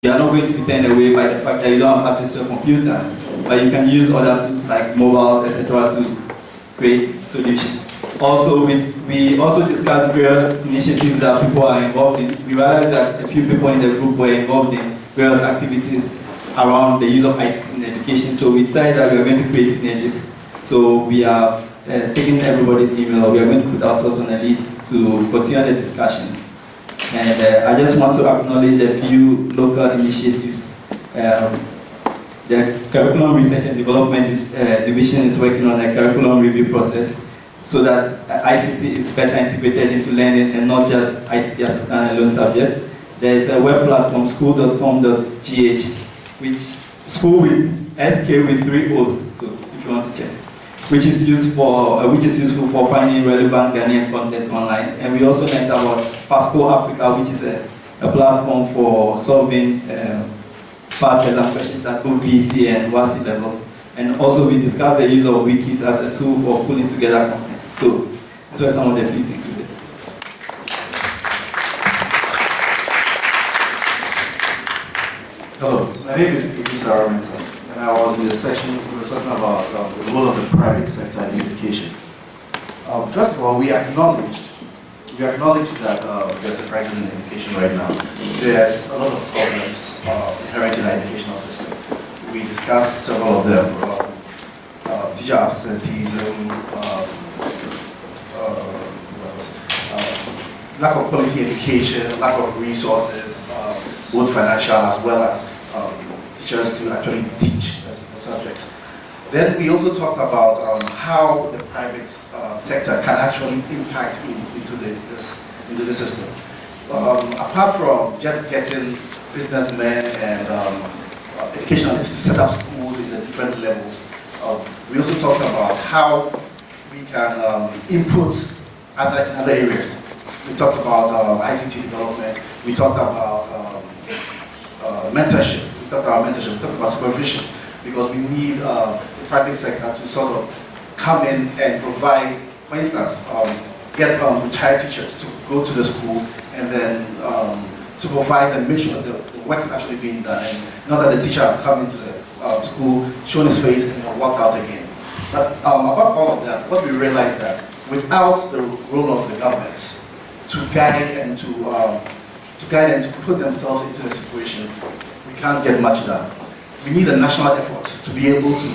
You are not going to be turned away by the fact that you don't have access to a computer, but you can use other tools like mobiles, etc. to create solutions. Also, we also discussed various initiatives that people are involved in. We realized that a few people in the group were involved in various activities around the use of ICT in education, so we decided that we are going to create synergies. So we are taking everybody's email, we are going to put ourselves on a list to continue the discussions. And I just want to acknowledge a few local initiatives. The Curriculum Research and Development Division is working on a curriculum review process so that ICT is better integrated into learning and not just ICT as a standalone subject. There is a web platform, school.com.gh, which school with SK with 3 O's, so if you want to check, which is useful for finding relevant Ghanaian content online. And we also learned about Pasco Africa, which is a platform for solving past exam questions at both BEC and WASI levels. And also we discussed the use of wikis as a tool for pulling together content. So these were some of the few things we did. Hello, my name is Saarah-Mensah, and I was in the section we were talking about the role of the private sector in education. First of all, we acknowledged that there's a crisis in education right now. There's a lot of problems inherent in our educational system. We discussed several of them: teacher absenteeism, lack of quality education, lack of resources, both financial as well as teachers to actually teach the subjects. Then we also talked about how the private sector can actually impact into the system. Apart from just getting businessmen and educationalists to set up schools in the different levels, we also talked about how we can input other areas. We talked about ICT development. We talked about mentorship. We talked about supervision, because we need the private sector to sort of come in and provide, for instance, get retired teachers to go to the school and then supervise and make sure the work is actually being done, and not that the teacher has come into the school, shown his face, and then walked out again. But above all of that, what we realized that without the role of the government to guide and to put themselves into the situation, we can't get much done. We need a national effort to be able to,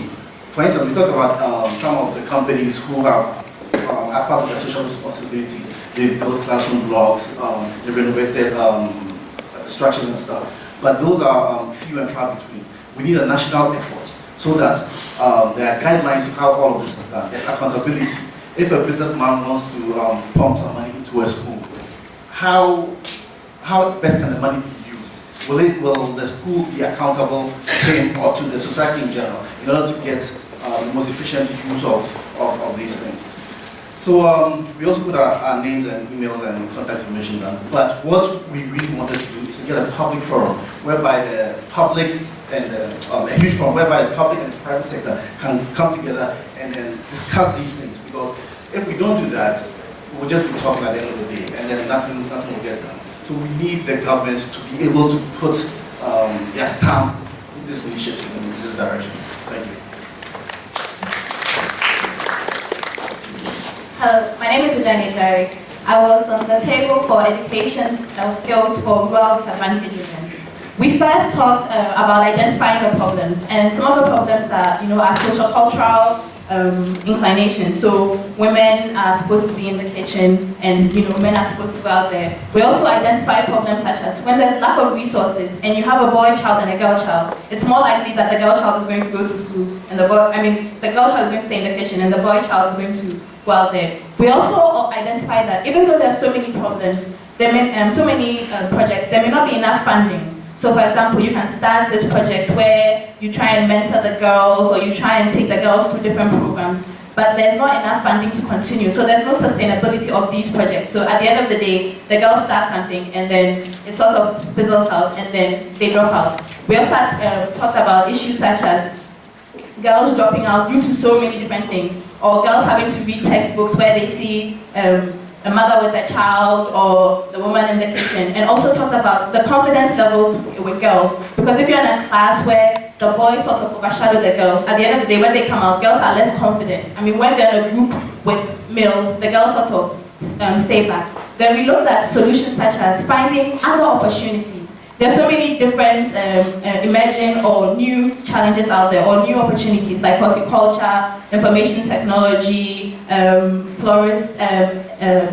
for instance, we talked about some of the companies who have, as part of their social responsibilities, they've built classroom blocks, they've renovated structures and stuff, but those are few and far between. We need a national effort so that there are guidelines to how all of this is done. There's accountability. If a businessman wants to pump some money into a school, how best can the money be used? Will the school be accountable to him or to the society in general in order to get the most efficient use of these things? So we also put our names and emails and contact information down. But what we really wanted to do is to get a public forum whereby the public and a huge forum whereby the public and the private sector can come together and then discuss these things. Because if we don't do that, we'll just be talking at the end of the day, and then nothing will get done. So we need the government to be able to put their stamp in this initiative and in this direction. Thank you. Hello, my name is Udani Derek. I was on the table for education skills for rural disadvantaged women. We first talked about identifying the problems, and some of the problems are, our social-cultural inclination. So women are supposed to be in the kitchen, and men are supposed to go out there. We also identify problems such as when there's lack of resources, and you have a boy child and a girl child. It's more likely that the girl child is going to go to school, and the girl child is going to stay in the kitchen, and the boy child is going to go out there. We also identify that even though there are so many problems, there may so many projects, there may not be enough funding. So for example, you can start this project where you try and mentor the girls, or you try and take the girls through different programs, but there's not enough funding to continue. So there's no sustainability of these projects. So at the end of the day, the girls start something and then it sort of fizzles out and then they drop out. We also talked about issues such as girls dropping out due to so many different things, or girls having to read textbooks where they see a a mother with a child or the woman in the kitchen, and also talked about the confidence levels with girls. Because if you're in a class where the boys sort of overshadow the girls, at the end of the day, when they come out, girls are less confident. I mean, when they're in a group with males, the girls sort of stay back. Then we looked at solutions such as finding other opportunities. There are so many different emerging or new challenges out there, or new opportunities like horticulture, information technology, florist,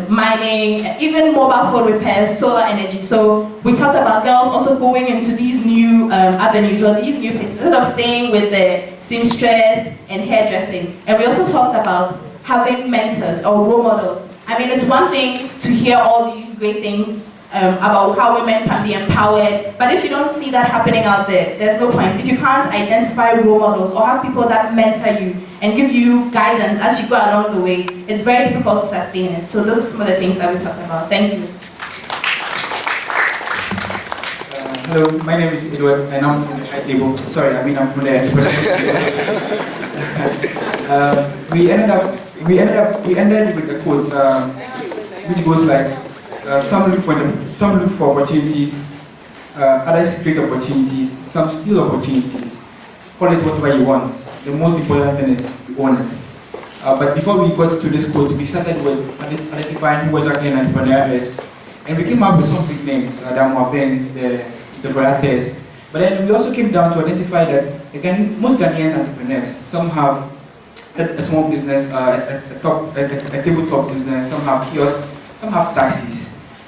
mining, even mobile phone repairs, solar energy. So we talked about girls also going into these new avenues or these new places, instead of staying with the seamstress and hairdressing. And we also talked about having mentors or role models. I mean, it's one thing to hear all these great things about how women can be empowered, but if you don't see that happening out there, there's no point. If you can't identify role models or have people that mentor you and give you guidance as you go along the way, it's very difficult to sustain it. So those are some of the things that we talked about. Thank you. Hello, my name is Edward, and I'm from the high table. Sorry, I mean I'm from there. We ended with a quote which goes like, some look for opportunities, others create opportunities, some steal opportunities. Call it whatever you want. The most important thing is you own it. But before we got to this quote, we started with identifying who was actually an entrepreneur is. And we came up with some big names, Adam Wapens, the Brothers. But then we also came down to identify that, again, most Ghanaian entrepreneurs, some have a small business, a tabletop business, some have kiosks, some have taxis.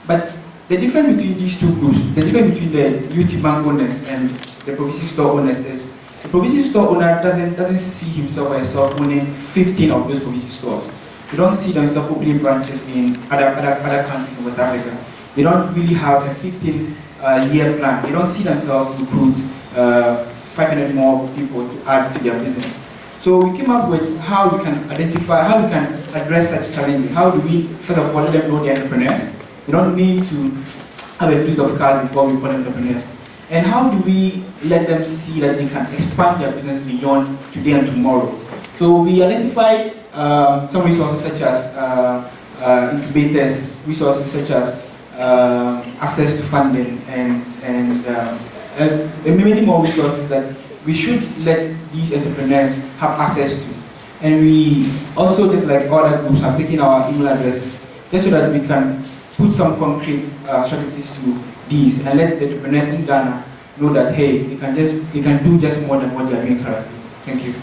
But the difference between these two groups, the difference between the UT bank owners and the provincial store owners is, the provincial store owner doesn't see himself or herself owning 15 of those provincial stores. They don't see themselves opening branches in other countries in West Africa. They don't really have a 15-year plan. They don't see themselves recruit 500 more people to add to their business. So we came up with how we can identify, how we can address such challenges. How do we, first of all, let them know they're entrepreneurs? We don't need to have a fleet of cars before we call entrepreneurs. And how do we let them see that they can expand their business beyond today and tomorrow? So we identified some resources such as incubators, resources such as access to funding, and many more resources that we should let these entrepreneurs have access to. And we also, just like other groups, have taken our email addresses just so that we can put some concrete strategies to these and let the entrepreneurs in Ghana know that, hey, they can do just more than what they are doing currently. Thank you.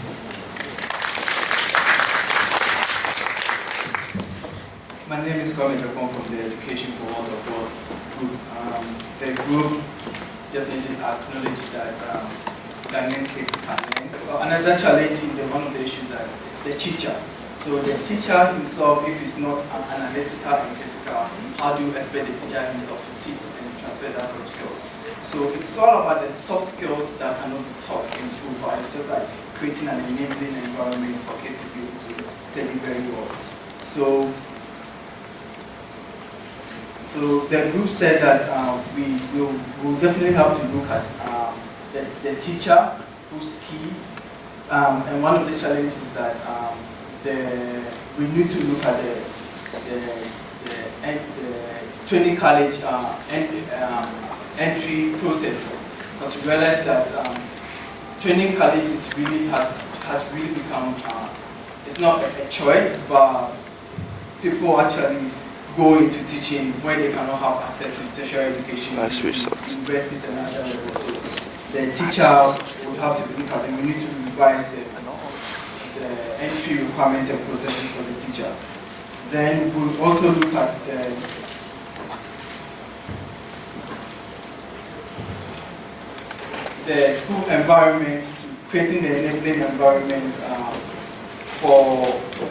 My name is Kwame Japon from the Education for World of World group. The group definitely acknowledges that Ghanaian kids can learn. Another challenge in one of the issues that the teacher. So the teacher himself, if he's not analytical and critical, how do you expect the teacher himself to teach and transfer that sort of skills? So it's all about the soft skills that cannot be taught in school, but it's just like creating an enabling environment for kids to be able to study very well. So the group said that we will definitely have to look at the teacher who's key, and one of the challenges is that we need to look at the training college entry process, because we realize that training college has really become it's not a choice, but people actually go into teaching where they cannot have access to tertiary education, universities and other levels. So the teacher will have to look at them. We need to revise the entry requirements and processes for the teacher. Then we'll also look at the school environment, to creating the enabling environment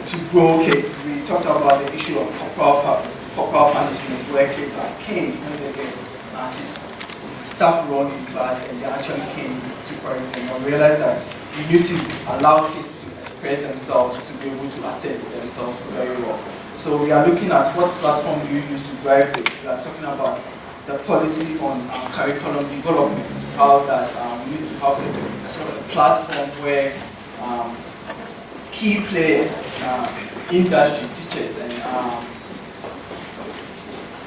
to grow kids. We talked about the issue of corporal punishment, where kids are caned when they get staff run in class and they actually caned to correct them. And realize that you need to allow kids to express themselves, to be able to assess themselves very well. So we are looking at what platform do you use to drive this. We are talking about the policy on curriculum development. How does we need to have a sort of platform where key players, industry, teachers, and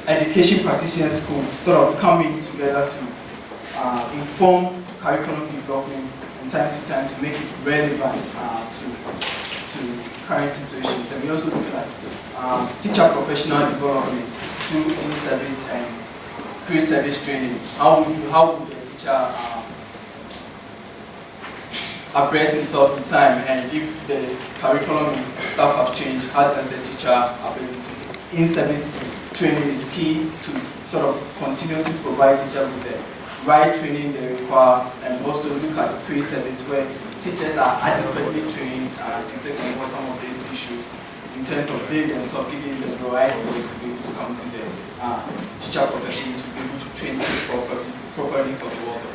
education practitioners could sort of come in together to inform curriculum development from time to time to make it relevant to current situations. And we also look at teacher professional development through in-service and pre-service training. How would a teacher upgrade himself in time, and if the curriculum and staff have changed, how does the teacher upgrade himself? In-service training is key to sort of continuously provide teachers with the right training they require, and also look at pre-service where teachers are adequately trained to take on some of these issues in terms of building themselves, giving them the right skills to be able to come to the teacher profession, to be able to train people properly for the work.